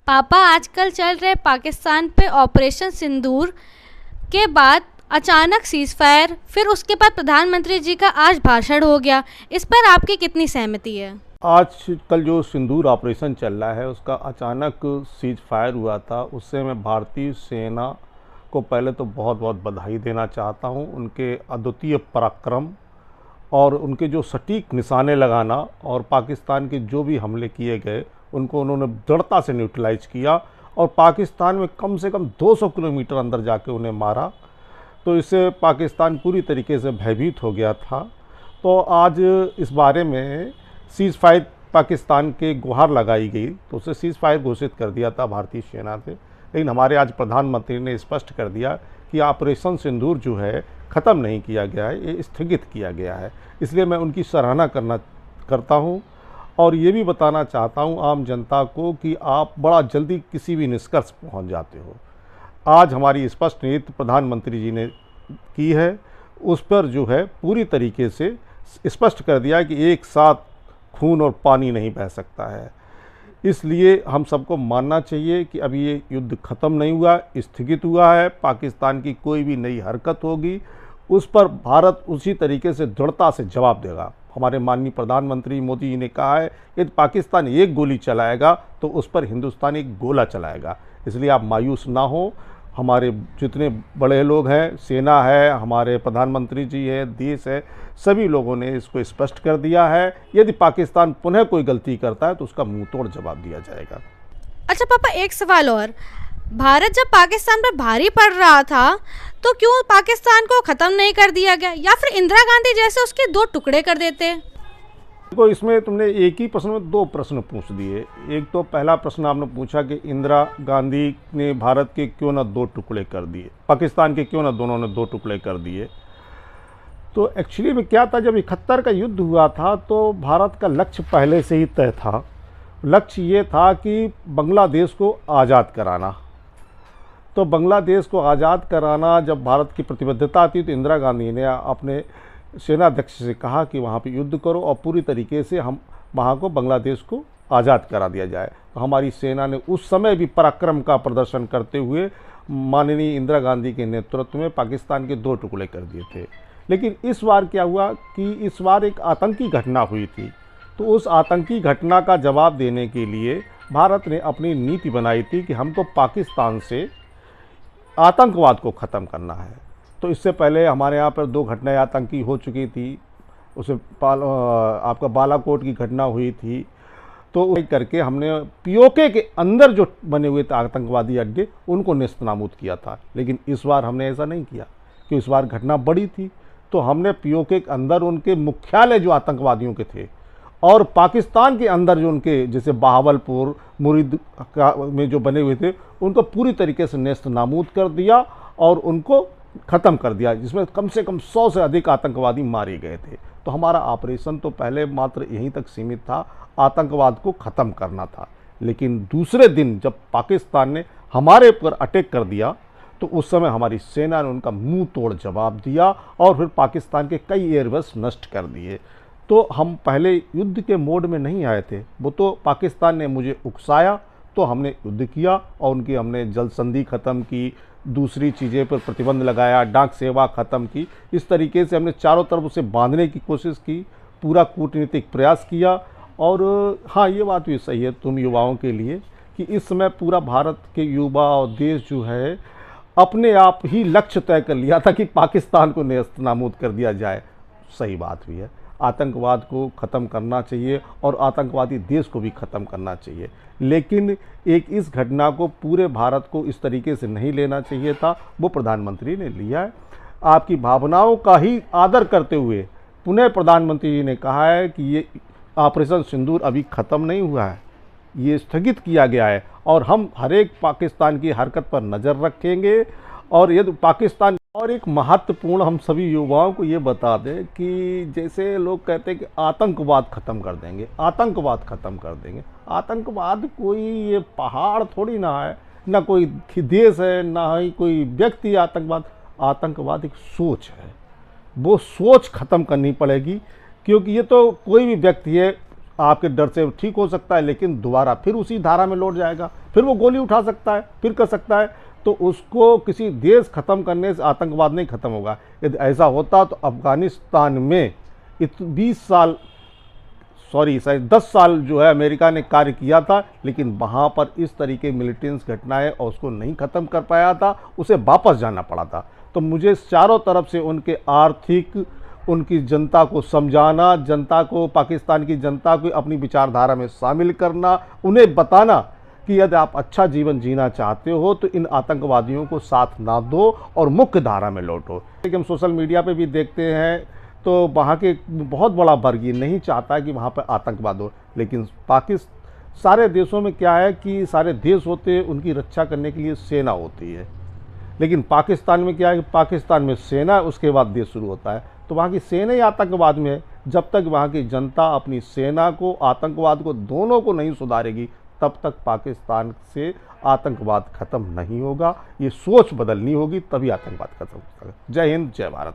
पापा आजकल चल रहे पाकिस्तान पे ऑपरेशन सिंदूर के बाद अचानक सीज फायर, फिर उसके बाद प्रधानमंत्री जी का आज भाषण हो गया, इस पर आपकी कितनी सहमति है? आज कल जो सिंदूर ऑपरेशन चल रहा है उसका अचानक सीज फायर हुआ था, उससे मैं भारतीय सेना को पहले तो बहुत बहुत बधाई देना चाहता हूं। उनके अद्वितीय पराक्रम और उनके जो सटीक निशाने लगाना और पाकिस्तान के जो भी हमले किए गए उनको उन्होंने दृढ़ता से न्यूट्रलाइज किया और पाकिस्तान में कम से कम 200 किलोमीटर अंदर जाके उन्हें मारा। तो इससे पाकिस्तान पूरी तरीके से भयभीत हो गया था। तो आज इस बारे में सीज़ फायर पाकिस्तान के गुहार लगाई गई, तो उसे सीज़ फायर घोषित कर दिया था भारतीय सेना से। लेकिन हमारे आज प्रधानमंत्री ने स्पष्ट कर दिया कि ऑपरेशन सिंदूर जो है ख़त्म नहीं किया गया है, ये स्थगित किया गया है। इसलिए मैं उनकी सराहना करता हूँ और ये भी बताना चाहता हूँ आम जनता को कि आप बड़ा जल्दी किसी भी निष्कर्ष पहुँच जाते हो। आज हमारी स्पष्ट नीति प्रधानमंत्री जी ने की है, उस पर जो है पूरी तरीके से स्पष्ट कर दिया कि एक साथ खून और पानी नहीं बह सकता है। इसलिए हम सबको मानना चाहिए कि अभी ये युद्ध ख़त्म नहीं हुआ, स्थगित हुआ है। पाकिस्तान की कोई भी नई हरकत होगी उस पर भारत उसी तरीके से दृढ़ता से जवाब देगा। हमारे माननीय प्रधानमंत्री मोदी जी ने कहा है यदि पाकिस्तान एक गोली चलाएगा तो उस पर हिंदुस्तान एक गोला चलाएगा। इसलिए आप मायूस ना हो। हमारे जितने बड़े लोग हैं, सेना है, हमारे प्रधानमंत्री जी है, देश है, सभी लोगों ने इसको स्पष्ट कर दिया है यदि पाकिस्तान पुनः कोई गलती करता है तो उसका मुंह तोड़ जवाब दिया जाएगा। अच्छा पापा, एक सवाल और। भारत जब पाकिस्तान पर भारी पड़ रहा था तो क्यों पाकिस्तान को ख़त्म नहीं कर दिया गया, या फिर इंदिरा गांधी जैसे उसके दो टुकड़े कर देते? देखो, इसमें तुमने एक ही प्रश्न में दो प्रश्न पूछ दिए। एक तो पहला प्रश्न आपने पूछा कि इंदिरा गांधी ने भारत के क्यों ना दो टुकड़े कर दिए, पाकिस्तान के क्यों ना दोनों ने दो टुकड़े कर दिए। तो एक्चुअली में क्या था, जब 71 का युद्ध हुआ था तो भारत का लक्ष्य पहले से ही तय था। लक्ष्य ये था कि बांग्लादेश को आज़ाद कराना। तो बांग्लादेश को आज़ाद कराना जब भारत की प्रतिबद्धता थी तो इंदिरा गांधी ने अपने सेनाध्यक्ष से कहा कि वहाँ पे युद्ध करो और पूरी तरीके से हम वहाँ को बांग्लादेश को आज़ाद करा दिया जाए। तो हमारी सेना ने उस समय भी पराक्रम का प्रदर्शन करते हुए माननीय इंदिरा गांधी के नेतृत्व में पाकिस्तान के दो टुकड़े कर दिए थे। लेकिन इस बार क्या हुआ कि इस बार एक आतंकी घटना हुई थी। तो उस आतंकी घटना का जवाब देने के लिए भारत ने अपनी नीति बनाई थी कि हमको पाकिस्तान से आतंकवाद को ख़त्म करना है। तो इससे पहले हमारे यहाँ पर दो घटनाएं आतंकी हो चुकी थी। उसमें आपका बालाकोट की घटना हुई थी। तो वही करके हमने पीओके के अंदर जो बने हुए थे आतंकवादी अड्डे उनको नेस्तनाबूद किया था। लेकिन इस बार हमने ऐसा नहीं किया कि इस बार घटना बड़ी थी। तो हमने पीओके के अंदर उनके मुख्यालय जो आतंकवादियों के थे और पाकिस्तान के अंदर जो उनके जैसे बहावलपुर मुरीद में जो बने हुए थे उनको पूरी तरीके से नेस्तनाबूद कर दिया और उनको ख़त्म कर दिया, जिसमें कम से कम 100 से अधिक आतंकवादी मारे गए थे। तो हमारा ऑपरेशन तो पहले मात्र यहीं तक सीमित था, आतंकवाद को ख़त्म करना था। लेकिन दूसरे दिन जब पाकिस्तान ने हमारे ऊपर अटैक कर दिया तो उस समय हमारी सेना ने उनका मुंह तोड़ जवाब दिया और फिर पाकिस्तान के कई एयरबेस नष्ट कर दिए। तो हम पहले युद्ध के मोड में नहीं आए थे, वो तो पाकिस्तान ने मुझे उकसाया तो हमने युद्ध किया और उनकी हमने जल संधि ख़त्म की, दूसरी चीज़ें पर प्रतिबंध लगाया, डाक सेवा ख़त्म की। इस तरीके से हमने चारों तरफ उसे बांधने की कोशिश की, पूरा कूटनीतिक प्रयास किया। और हाँ, ये बात भी सही है तुम युवाओं के लिए कि इस समय पूरा भारत के युवा और देश जो है अपने आप ही लक्ष्य तय कर लिया था कि पाकिस्तान को नेस्तनाबूद कर दिया जाए। सही बात भी है, आतंकवाद को ख़त्म करना चाहिए और आतंकवादी देश को भी ख़त्म करना चाहिए। लेकिन एक इस घटना को पूरे भारत को इस तरीके से नहीं लेना चाहिए था, वो प्रधानमंत्री ने लिया है। आपकी भावनाओं का ही आदर करते हुए पुनः प्रधानमंत्री जी ने कहा है कि ये ऑपरेशन सिंदूर अभी ख़त्म नहीं हुआ है, ये स्थगित किया गया है और हम हर एक पाकिस्तान की हरकत पर नज़र रखेंगे। और यदि पाकिस्तान और एक महत्वपूर्ण हम सभी युवाओं को ये बता दें कि जैसे लोग कहते हैं कि आतंकवाद ख़त्म कर देंगे, आतंकवाद ख़त्म कर देंगे। आतंकवाद कोई ये पहाड़ थोड़ी ना है, ना कोई देश है, ना ही कोई व्यक्ति। आतंकवाद एक सोच है, वो सोच ख़त्म करनी पड़ेगी। क्योंकि ये तो कोई भी व्यक्ति है, आपके डर से ठीक हो सकता है, लेकिन दोबारा फिर उसी धारा में लौट जाएगा, फिर वो गोली उठा सकता है, फिर कर सकता है। तो उसको किसी देश ख़त्म करने से आतंकवाद नहीं ख़त्म होगा। यदि ऐसा होता तो अफ़गानिस्तान में 20 साल शायद 10 साल जो है अमेरिका ने कार्य किया था, लेकिन वहाँ पर इस तरीके मिलिटेंस घटनाएं और उसको नहीं ख़त्म कर पाया था, उसे वापस जाना पड़ा था। तो मुझे चारों तरफ से उनके आर्थिक, उनकी जनता को समझाना, जनता को, पाकिस्तान की जनता को अपनी विचारधारा में शामिल करना, उन्हें बताना कि यदि आप अच्छा जीवन जीना चाहते हो तो इन आतंकवादियों को साथ ना दो और मुख्य धारा में लौटो। लेकिन हम सोशल मीडिया पे भी देखते हैं तो वहाँ के बहुत बड़ा वर्ग ये नहीं चाहता कि वहाँ पर आतंकवाद हो, लेकिन सारे देशों में क्या है कि सारे देश होते हैं, उनकी रक्षा करने के लिए सेना होती है। लेकिन पाकिस्तान में क्या है कि पाकिस्तान में सेना, उसके बाद देश शुरू होता है। तो वहाँ की सेना ही आतंकवाद में है। जब तक वहाँ की जनता अपनी सेना को, आतंकवाद को, दोनों को नहीं सुधारेगी, तब तक पाकिस्तान से आतंकवाद खत्म नहीं होगा। ये सोच बदलनी होगी, तभी आतंकवाद खत्म होगा। जय हिंद, जय भारत।